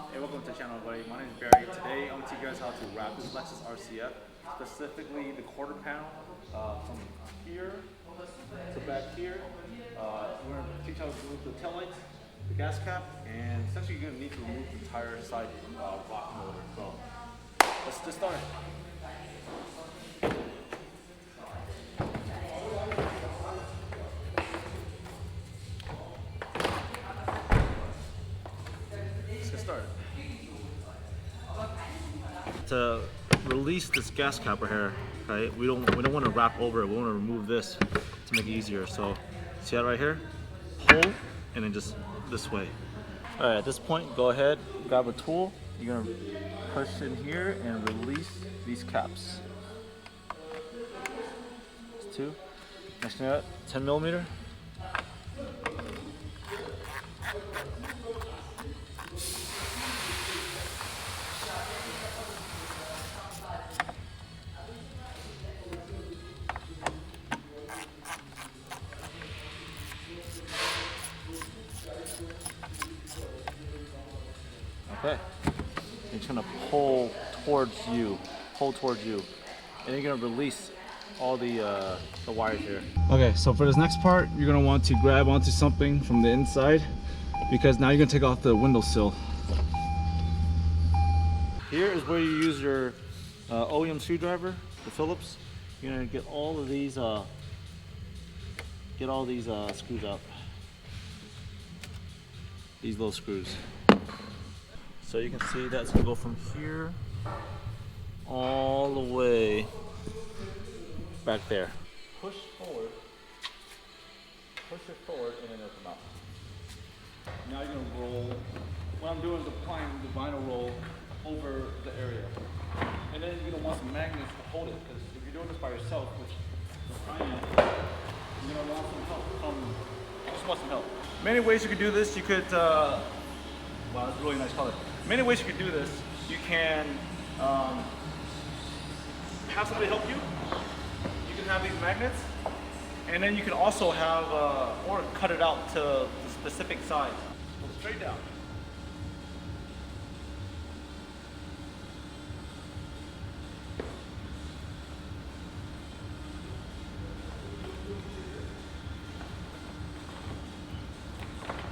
Hey, welcome to the channel, everybody. My name is Barry. Today I'm going to teach you guys how to wrap this Lexus RCF, specifically the quarter panel from here to back here. We're going to teach how to remove the tail lights, the gas cap, and essentially you're going to need to remove the entire side rock motor. So let's just start. To release this gas cap right here, right? We don't want to wrap over it. We want to remove this to make it easier. So see that right here? Pull and then just this way. All right, at this point, go ahead, grab a tool. You're gonna push in here and release these caps. That's two. Next thing up, 10 millimeter. Okay, you're just gonna pull towards you, and you're gonna release all the wires here. Okay, so for this next part, you're gonna want to grab onto something from the inside because now you're gonna take off the windowsill. Here is where you use your OEM screwdriver, the Phillips. You're gonna get all of these, screws out. These little screws. So you can see that's gonna go from here all the way back there. Push forward, push it forward, and then it'll come out. Now you're gonna roll. What I'm doing is applying the vinyl roll over the area. And then you're gonna want some magnets to hold it, because if you're doing this by yourself, which I am, you're gonna want some help. Just want some help. Many ways you could do this. You could, wow, that's a really nice color. Many ways you could do this. You can have somebody help you. You can have these magnets, and then you can also have, or cut it out to the specific size. Go straight down.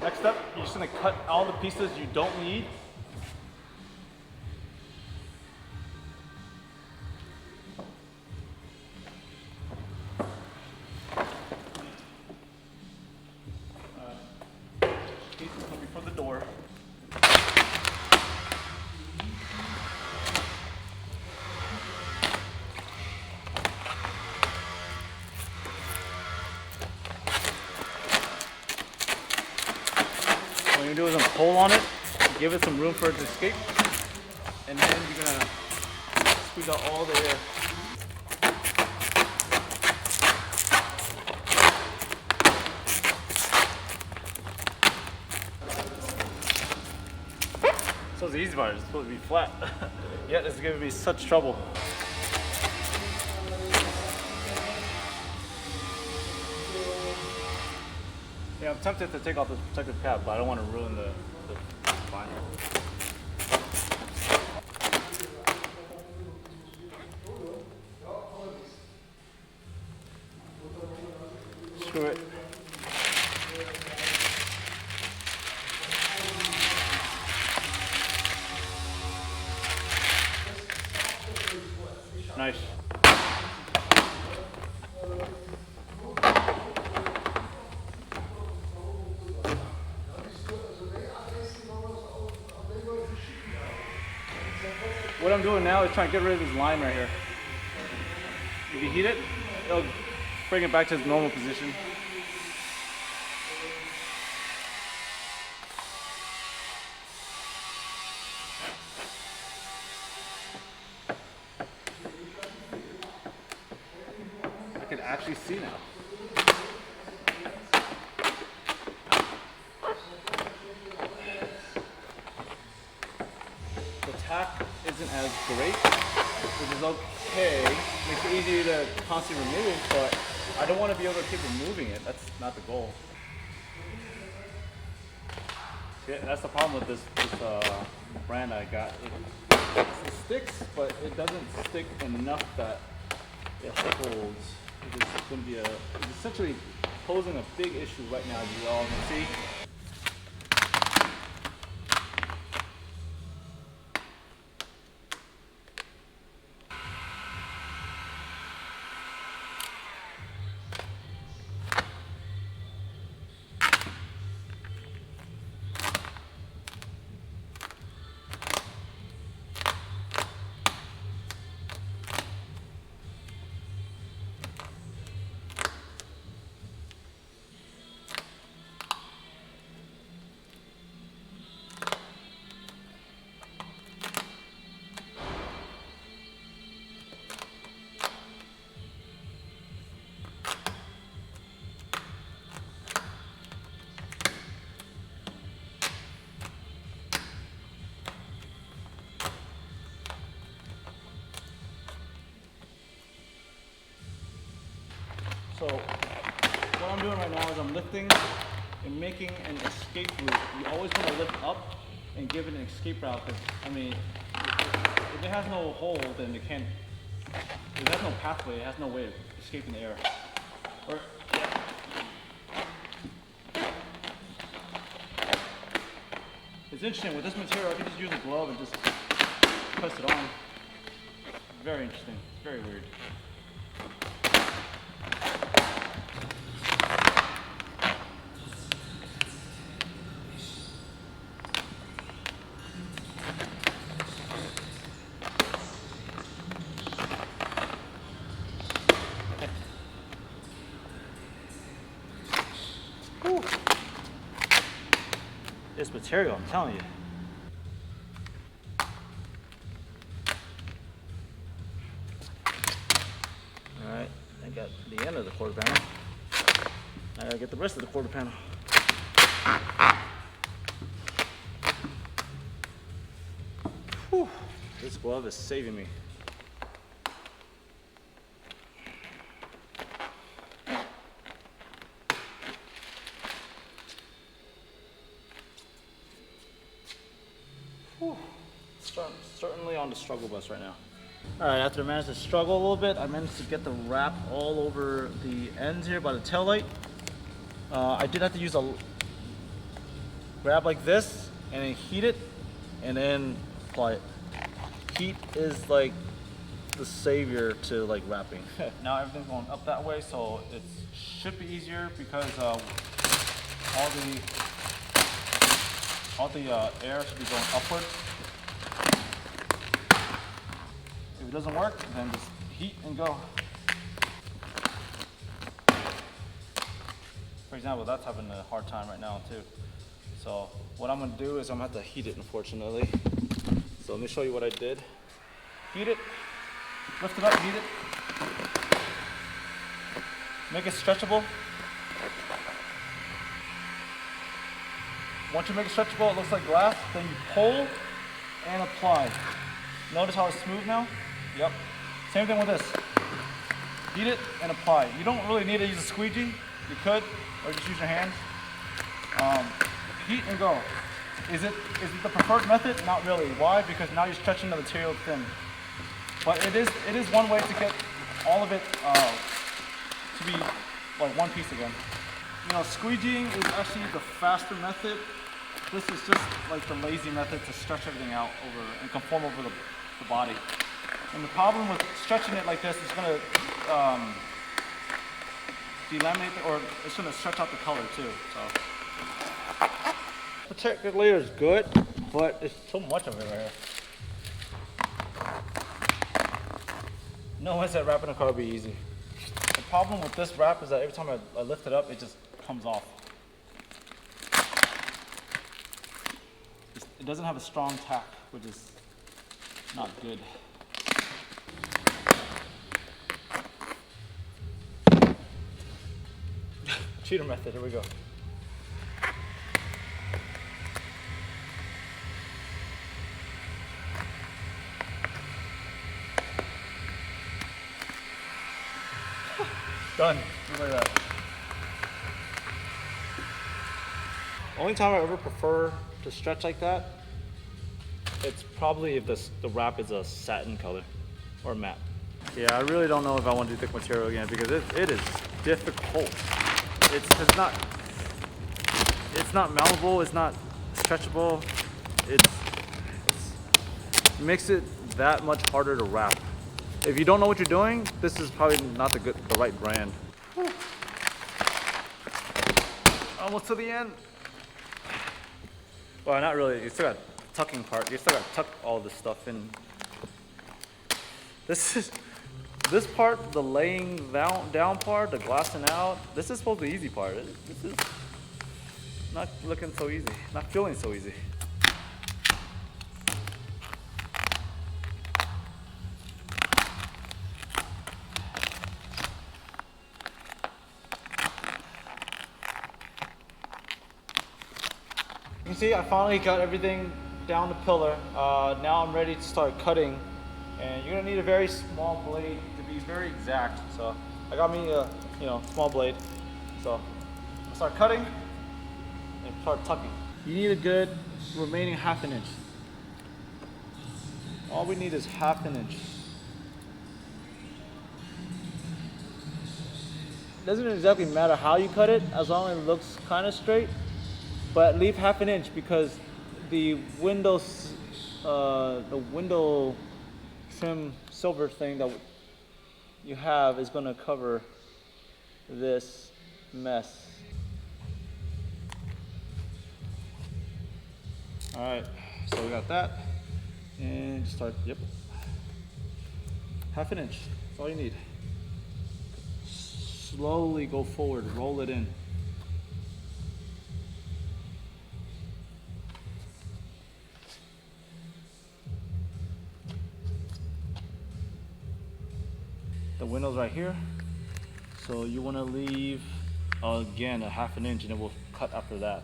Next up, you're just gonna cut all the pieces you don't need. Pieces coming from the door. What you're gonna do is pull on it, give it some room for it to escape, and then you're gonna squeeze out all the air. So it's the easy part, it's supposed to be flat. Yet it's giving me such trouble. Yeah, I'm tempted to take off this protective cap, but I don't want to ruin the vinyl. Screw it. Nice. What I'm doing now is trying to get rid of this line right here. If you heat it, it'll bring it back to its normal position. I can actually see now. The tack isn't as great, which is okay. Makes it easier to constantly remove, but I don't want to be able to keep removing it. That's not the goal. Yeah, that's the problem with this brand I got. It sticks, but it doesn't stick enough that it holds. It's going to be it's essentially posing a big issue right now, as you all can see. So what I'm doing right now is I'm lifting and making an escape route. You always want to lift up and give it an escape route, because I mean, if it has no hole, then it can't. If it has no pathway, it has no way of escaping the air. Or it's interesting with this material. I can just use a glove and just press it on. Very interesting. It's very weird. This material, I'm telling you. Alright, I got the end of the quarter panel. I gotta get the rest of the quarter panel. Whew, this glove is saving me. Certainly on the struggle bus right now. All right, after I managed to struggle a little bit, I managed to get the wrap all over the ends here by the tail light. I did have to use a grab like this and then heat it and then apply it. Heat is like the savior to like wrapping. Now everything's going up that way, so it should be easier because all the air should be going upward. If it doesn't work, then just heat and go. For example, that's having a hard time right now too. So what I'm gonna do is I'm gonna have to heat it, unfortunately. So let me show you what I did. Heat it, lift it up, heat it. Make it stretchable. Once you make it stretchable, it looks like glass, then you pull and apply. Notice how it's smooth now? Yep. Same thing with this. Heat it and apply. You don't really need to use a squeegee. You could, or just use your hands. Heat and go. Is it the preferred method? Not really. Why? Because now you're stretching the material thin. But it is one way to get all of it to be like one piece again. You know, squeegeeing is actually the faster method. This is just like the lazy method to stretch everything out over and conform over the body. And the problem with stretching it like this is going to delaminate, or it's going to stretch out the color too. So, protective layer is good, but there's so much of it right here. No one said wrapping a car would be easy. The problem with this wrap is that every time I lift it up, it just comes off. It doesn't have a strong tack, which is not good. Cheater method, here we go. Done, just like that. Only time I ever prefer to stretch like that It's probably if the wrap is a satin color or matte. Yeah, I really don't know if I want to do thick material again because it is difficult. It's not malleable, it's not stretchable. It makes it that much harder to wrap. If you don't know what you're doing, this is probably not the right brand. Whew. Almost to the end. Well, not really. You still got tucking part. You still got to tuck all this stuff in. This part, the laying down part, the glassing out. This is supposed to be the easy part. This is not looking so easy. Not feeling so easy. You can see I finally got everything down the pillar. Now I'm ready to start cutting, and you're gonna need a very small blade to be very exact. So I got me a small blade. So I'll start cutting and start tucking. You need a good remaining ½ inch. All we need is ½ inch. Doesn't exactly matter how you cut it as long as it looks kind of straight. But leave ½ inch because the window trim silver thing that you have is going to cover this mess. All right, so we got that, and just start. Yep, ½ inch. That's all you need. Slowly go forward, roll it in. The window's right here, so you want to leave again a ½ inch, and then we'll cut after that.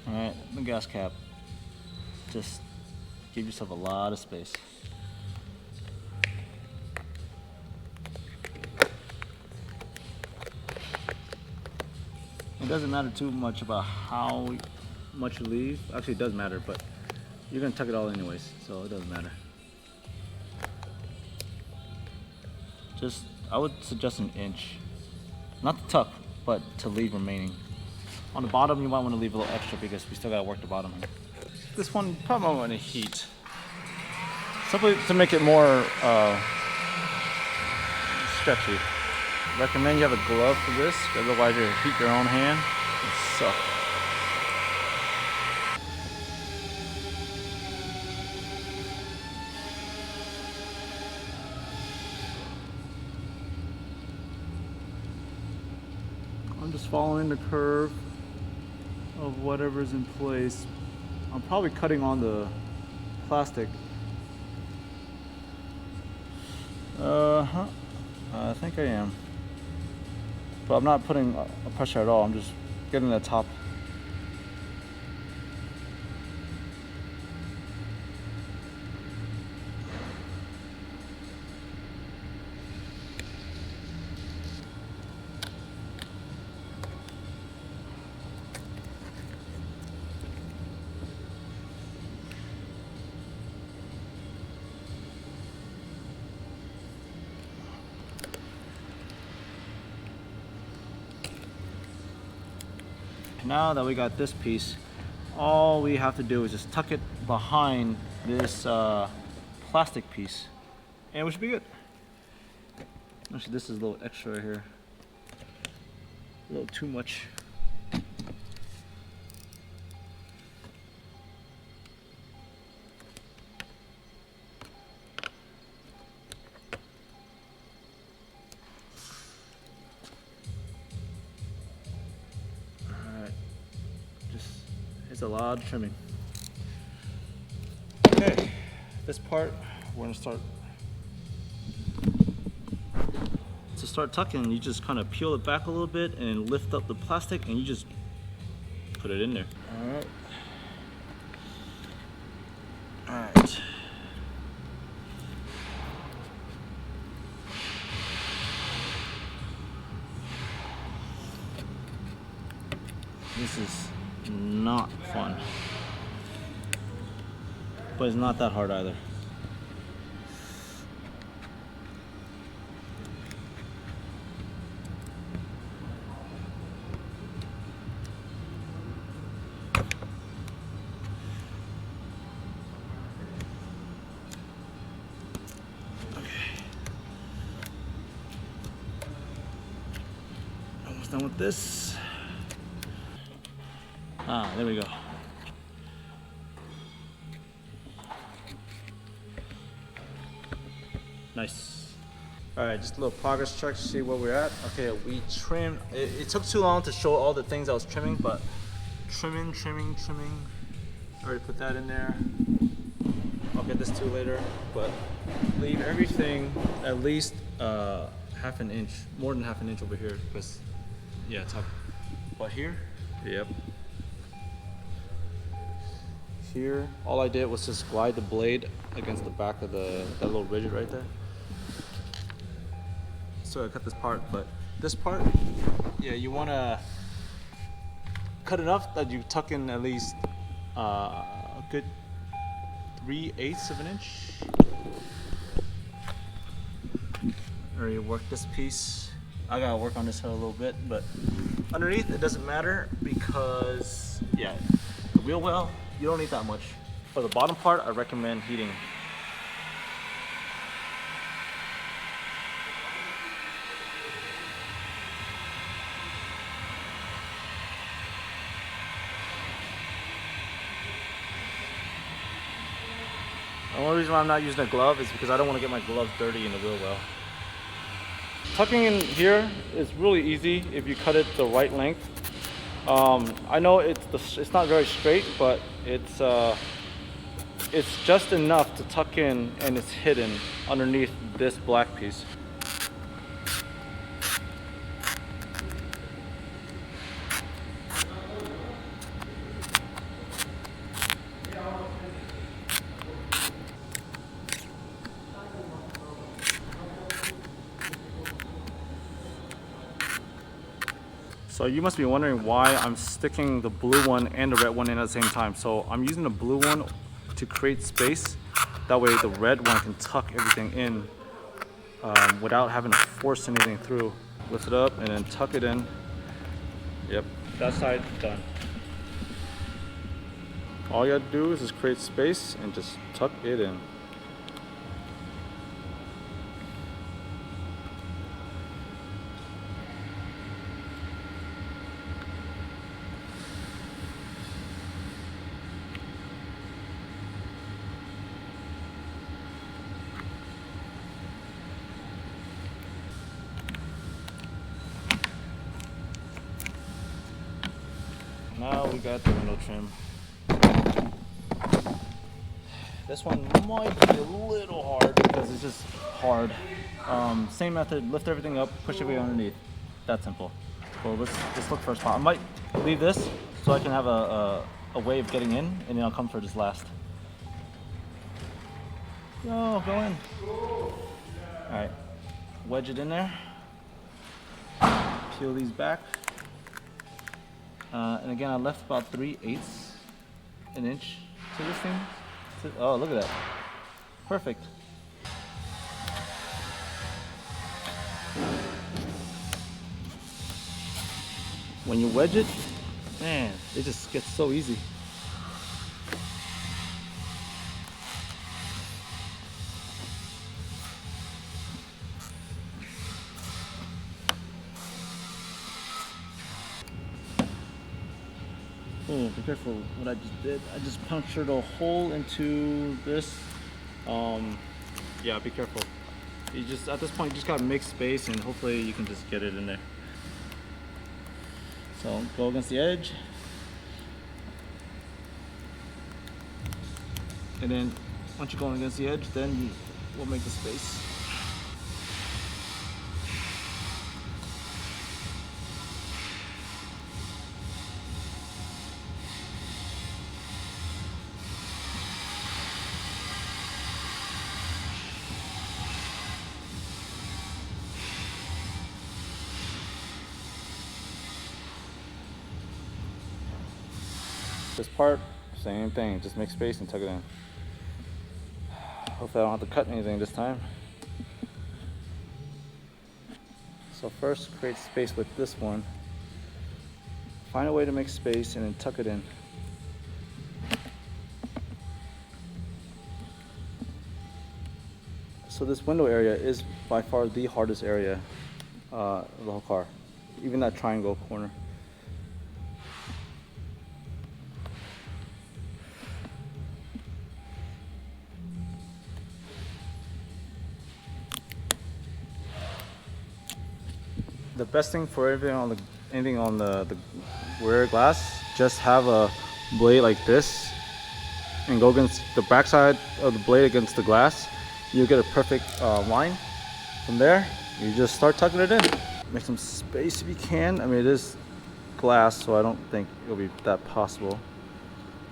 All right, the gas cap. Just give yourself a lot of space. It doesn't matter too much about how much you leave. Actually, it does matter, but you're gonna tuck it all anyways, so it doesn't matter. I would suggest an inch. Not to tuck, but to leave remaining. On the bottom, you might want to leave a little extra because we still gotta work the bottom here. This one probably want to heat. Simply to make it more stretchy. Recommend you have a glove for this, otherwise you'll heat your own hand. It sucks. I'm just following the curve of whatever's in place. I'm probably cutting on the plastic. I think I am. But I'm not putting a pressure at all. I'm just getting the top. Now that we got this piece, all we have to do is just tuck it behind this plastic piece, and we should be good. Actually, this is a little extra right here. A little too much. It's a lot of trimming. Okay, this part we're gonna start. To start tucking, you just kind of peel it back a little bit and lift up the plastic, and you just put it in there. All right. This is not fun, but it's not that hard either. Almost done with this. Ah, there we go. Nice. All right, just a little progress check to see where we're at. Okay, we trimmed. It took too long to show all the things I was trimming, but trimming. I already put that in there. I'll get this to later, but leave everything at least half an inch, more than half an inch over here, because yeah, top. But here, yep. Here, all I did was just glide the blade against the back of that little ridge right there. So I cut this part, but this part, yeah, you want to cut enough that you tuck in at least a good 3/8 of an inch. Already worked this piece. I gotta work on this a little bit, but underneath it doesn't matter because yeah, the wheel well, you don't need that much. For the bottom part, I recommend heating. The only reason why I'm not using a glove is because I don't want to get my gloves dirty in the wheel well. Tucking in here is really easy if you cut it the right length. I know it's not very straight, but it's just enough to tuck in, and it's hidden underneath this black piece. So you must be wondering why I'm sticking the blue one and the red one in at the same time. So I'm using the blue one to create space. That way the red one can tuck everything in without having to force anything through. Lift it up and then tuck it in. Yep, that side done. All you gotta do is just create space and just tuck it in. Now we got the window trim. This one might be a little hard because it's just hard. Same method, lift everything up, push everything underneath. That simple. So let's look for a spot. I might leave this so I can have a way of getting in, and then I'll come for this last. Go in. All right, wedge it in there. Peel these back. And again, I left about 3/8 an inch to this thing. Oh, look at that. Perfect. When you wedge it, man, it just gets so easy. Oh, be careful what I just did. I just punctured a hole into this. Yeah, be careful. You just, at this point, you just gotta make space and hopefully you can just get it in there. So go against the edge. And then once you're going against the edge, then we'll make the space. This part, same thing, just make space and tuck it in. Hopefully I don't have to cut anything this time. So first, create space with this one. Find a way to make space and then tuck it in. So this window area is by far the hardest area of the whole car, even that triangle corner. The best thing for anything on the rear glass, just have a blade like this and go against the backside of the blade against the glass. You'll get a perfect line. From there, you just start tucking it in. Make some space if you can. I mean, it is glass, so I don't think it'll be that possible.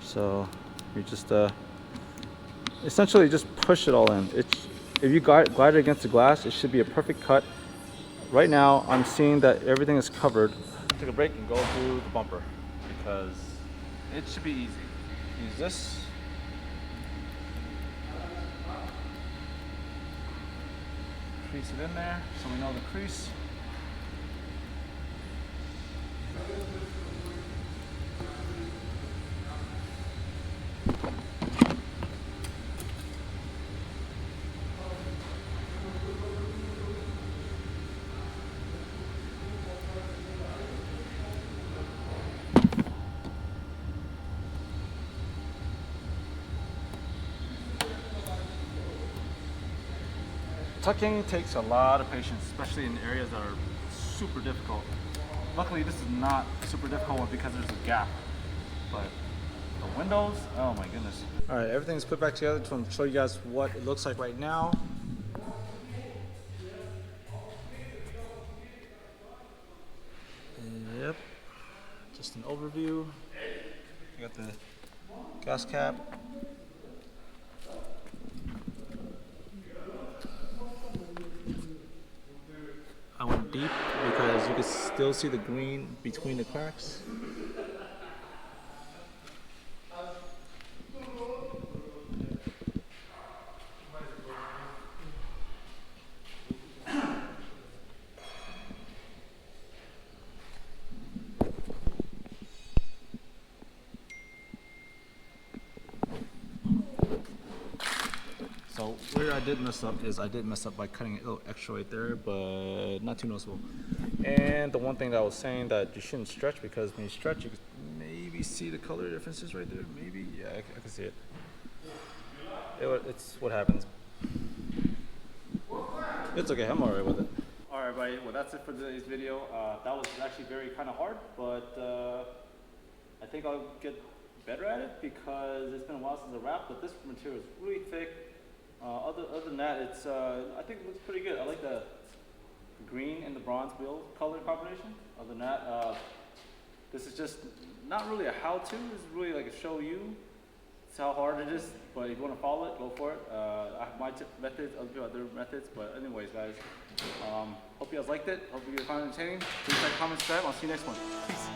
So you just essentially just push it all in. If you glide it against the glass, it should be a perfect cut. Right now, I'm seeing that everything is covered. Take a break and go through the bumper because it should be easy. Use this. Crease it in there so we know the crease. Tucking takes a lot of patience, especially in areas that are super difficult. Luckily, this is not a super difficult one because there's a gap. But the windows, oh my goodness. All right, everything's put back together to show you guys what it looks like right now. Yep, just an overview. You got the gas cap. I went deep because you can still see the green between the cracks. So where I did mess up is I did mess up by cutting a little extra right there, but not too noticeable. And the one thing that I was saying that you shouldn't stretch, because when you stretch, you can maybe see the color differences right there. Maybe, yeah, I can see it. It's what happens. It's okay, I'm alright with it. Alright everybody, well that's it for today's video. That was actually very kind of hard, but I think I'll get better at it because it's been a while since I wrapped, but this material is really thick. Other than that, it's I think it looks pretty good. I like the green and the bronze wheel color combination. Other than that, this is just not really a how-to. This is really like a show you. It's how hard it is. But if you want to follow it, go for it. I have my methods, other people have their methods. But anyways, guys, hope you guys liked it. Hope you guys found it entertaining. Please like, comment, subscribe. I'll see you next one. Peace.